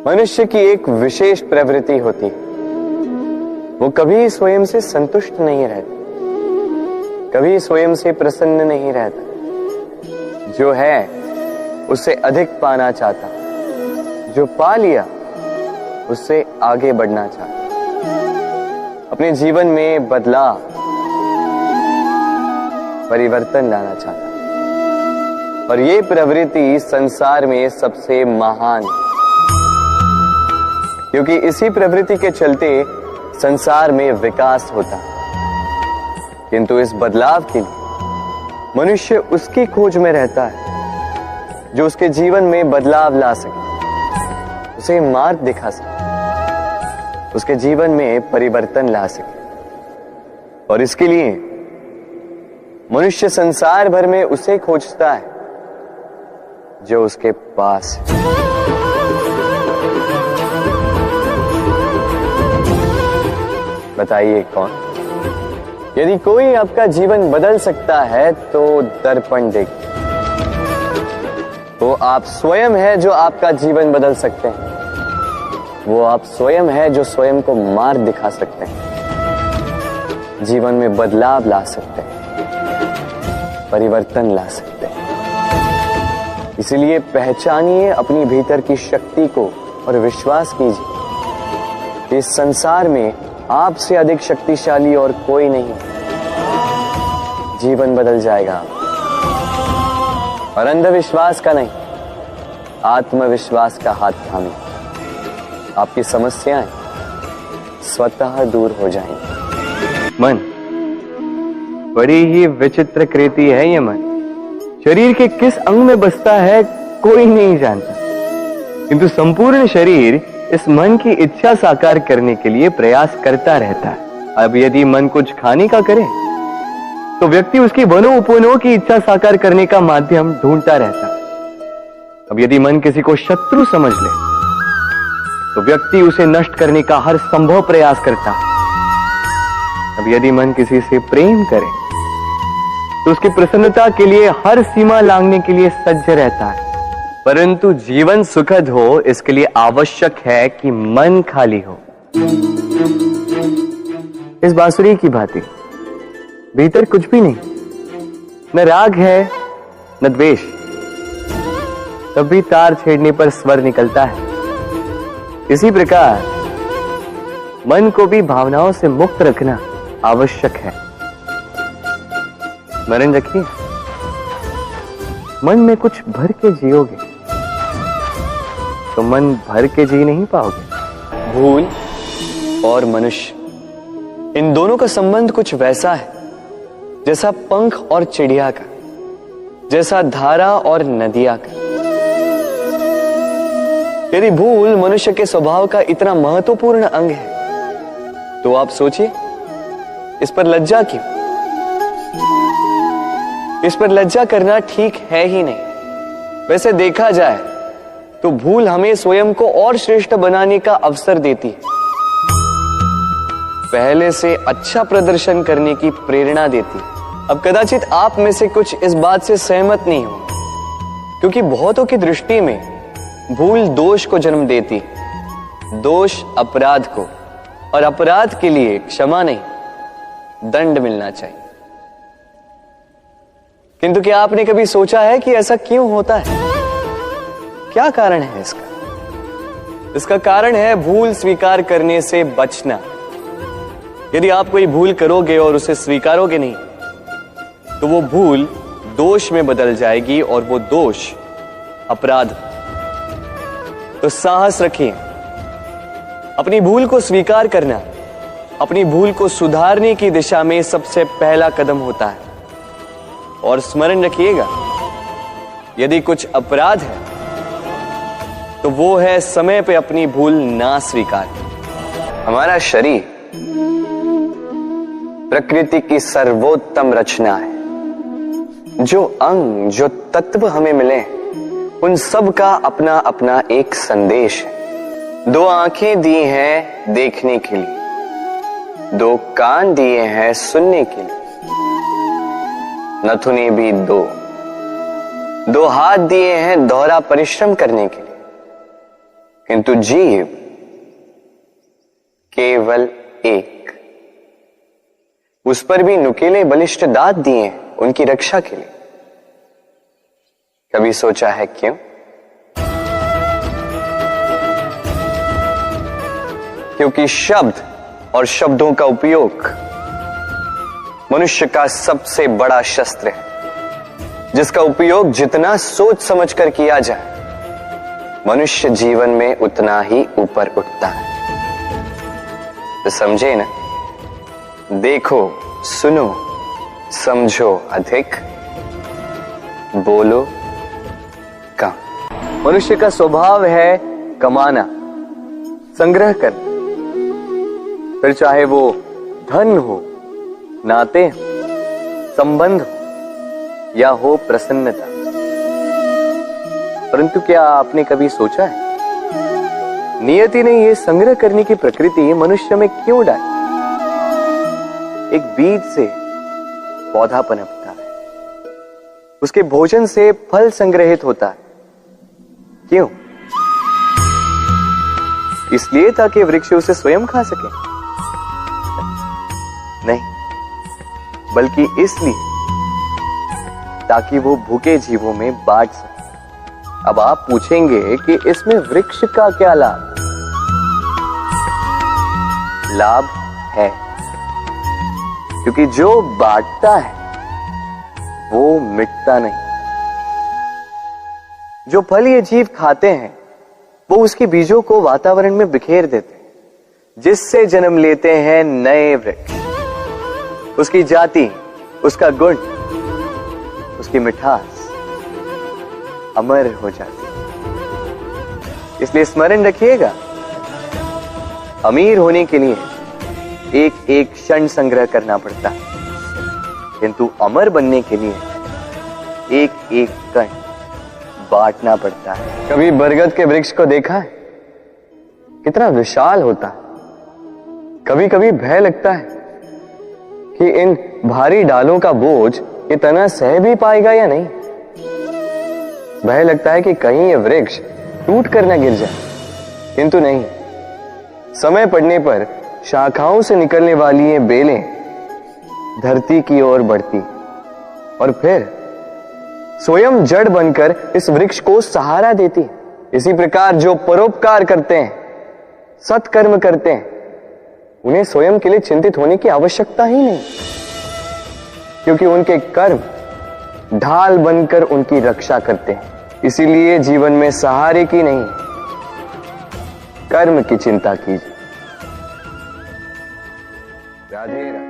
मनुष्य की एक विशेष प्रवृत्ति होती है, वो कभी स्वयं से संतुष्ट नहीं रहता, कभी स्वयं से प्रसन्न नहीं रहता। जो है उससे अधिक पाना चाहता, जो पा लिया उससे आगे बढ़ना चाहता, अपने जीवन में बदलाव, परिवर्तन लाना चाहता। और ये प्रवृत्ति संसार में सबसे महान है, क्योंकि इसी प्रवृत्ति के चलते संसार में विकास होता है। किंतु इस बदलाव के लिए मनुष्य उसकी खोज में रहता है जो उसके जीवन में बदलाव ला सके, उसे मार्ग दिखा सके, उसके जीवन में परिवर्तन ला सके। और इसके लिए मनुष्य संसार भर में उसे खोजता है जो उसके पास है। बताइए कौन? यदि कोई आपका जीवन बदल सकता है तो दर्पण देखिए। वो आप स्वयं है जो आपका जीवन बदल सकते हैं। वो आप स्वयं है जो स्वयं को मार्ग दिखा सकते हैं, जीवन में बदलाव ला सकते हैं, परिवर्तन ला सकते हैं। इसलिए पहचानिए अपनी भीतर की शक्ति को और विश्वास कीजिए कि इस संसार में आपसे अधिक शक्तिशाली और कोई नहीं। जीवन बदल जाएगा, और अंधविश्वास का नहीं, आत्मविश्वास का हाथ थामिए। आपकी समस्याएं स्वतः दूर हो जाएंगी। मन बड़ी ही विचित्र कृति है। ये मन शरीर के किस अंग में बसता है कोई नहीं जानता, किंतु संपूर्ण शरीर इस मन की इच्छा साकार करने के लिए प्रयास करता रहता है। अब यदि मन कुछ खाने का करे तो व्यक्ति उसकी वनो उपवनों की इच्छा साकार करने का माध्यम ढूंढता रहता है। अब यदि मन किसी को शत्रु समझ ले तो व्यक्ति उसे नष्ट करने का हर संभव प्रयास करता है। अब यदि मन किसी से प्रेम करे तो उसकी प्रसन्नता के लिए हर सीमा लांघने के लिए सज्ज रहता है। परंतु जीवन सुखद हो, इसके लिए आवश्यक है कि मन खाली हो। इस बांसुरी की भांति भीतर कुछ भी नहीं, न राग है न द्वेष, तब भी तार छेड़ने पर स्वर निकलता है। इसी प्रकार मन को भी भावनाओं से मुक्त रखना आवश्यक है। स्मरण रखिए, मन में कुछ भर के जियोगे तो मन भर के जी नहीं पाओगे। भूल और मनुष्य, इन दोनों का संबंध कुछ वैसा है जैसा पंख और चिड़िया का, जैसा धारा और नदिया का। यदि भूल मनुष्य के स्वभाव का इतना महत्वपूर्ण अंग है तो आप सोचिए, इस पर लज्जा क्यों? इस पर लज्जा करना ठीक है ही नहीं। वैसे देखा जाए तो भूल हमें स्वयं को और श्रेष्ठ बनाने का अवसर देती है, पहले से अच्छा प्रदर्शन करने की प्रेरणा देती है। अब कदाचित आप में से कुछ इस बात से सहमत नहीं हो, क्योंकि बहुतों की दृष्टि में भूल दोष को जन्म देती है, दोष अपराध को, और अपराध के लिए क्षमा नहीं दंड मिलना चाहिए। किंतु क्या आपने कभी सोचा है कि ऐसा क्यों होता है? क्या कारण है इसका? इसका कारण है भूल स्वीकार करने से बचना। यदि आप कोई भूल करोगे और उसे स्वीकारोगे नहीं तो वो भूल दोष में बदल जाएगी, और वो दोष अपराध। तो साहस रखिए, अपनी भूल को स्वीकार करना अपनी भूल को सुधारने की दिशा में सबसे पहला कदम होता है। और स्मरण रखिएगा, यदि कुछ अपराध है तो वो है समय पे अपनी भूल ना स्वीकार। हमारा शरीर प्रकृति की सर्वोत्तम रचना है। जो अंग, जो तत्व हमें मिले, उन सब का अपना अपना एक संदेश है। दो आंखें दी हैं देखने के लिए, दो कान दिए हैं सुनने के लिए, नथुने भी दो हाथ दिए हैं दोहरा परिश्रम करने के लिए। किंतु जीव केवल एक। उस पर भी नुकीले बलिष्ठ दांत दिए हैं उनकी रक्षा के लिए। कभी सोचा है क्यों? क्योंकि शब्द और शब्दों का उपयोग मनुष्य का सबसे बड़ा शस्त्र है, जिसका उपयोग जितना सोच समझ कर किया जाए मनुष्य जीवन में उतना ही ऊपर उठता है। तो समझे ना, देखो सुनो समझो अधिक, बोलो कम। मनुष्य का स्वभाव है कमाना, संग्रह करना, फिर चाहे वो धन हो, नाते हो, संबंध हो या हो प्रसन्नता। परंतु क्या आपने कभी सोचा है नियति ने यह संग्रह करने की प्रकृति मनुष्य में क्यों डाली? एक बीज से पौधा पनपता है, उसके भोजन से फल संग्रहित होता है। क्यों? इसलिए ताकि वृक्ष उसे स्वयं खा सके? नहीं, बल्कि इसलिए ताकि वो भूखे जीवों में बांट सके। अब आप पूछेंगे कि इसमें वृक्ष का क्या लाभ? लाभ है, क्योंकि जो बांटता है वो मिटता नहीं। जो फल ये जीव खाते हैं वो उसके बीजों को वातावरण में बिखेर देते हैं, जिससे जन्म लेते हैं नए वृक्ष। उसकी जाति, उसका गुण, उसकी मिठास अमर हो जाती है। इसलिए स्मरण रखिएगा, अमीर होने के लिए एक एक क्षण संग्रह करना पड़ता है, किंतु अमर बनने के लिए एक एक कण बांटना पड़ता है। कभी बरगद के वृक्ष को देखा है? कितना विशाल होता है। कभी कभी भय लगता है कि इन भारी डालों का बोझ ये तना सह भी पाएगा या नहीं। भय लगता है कि कहीं ये वृक्ष टूट कर न गिर जाए, किंतु नहीं। समय पड़ने पर शाखाओं से निकलने वाली ये बेलें धरती की ओर बढ़ती और फिर स्वयं जड़ बनकर इस वृक्ष को सहारा देती। इसी प्रकार जो परोपकार करते हैं, सत्कर्म करते हैं, उन्हें स्वयं के लिए चिंतित होने की आवश्यकता ही नहीं, क्योंकि उनके कर्म ढाल बनकर उनकी रक्षा करते हैं। इसीलिए जीवन में सहारे की नहीं, कर्म की चिंता कीजिए। राधे राधे।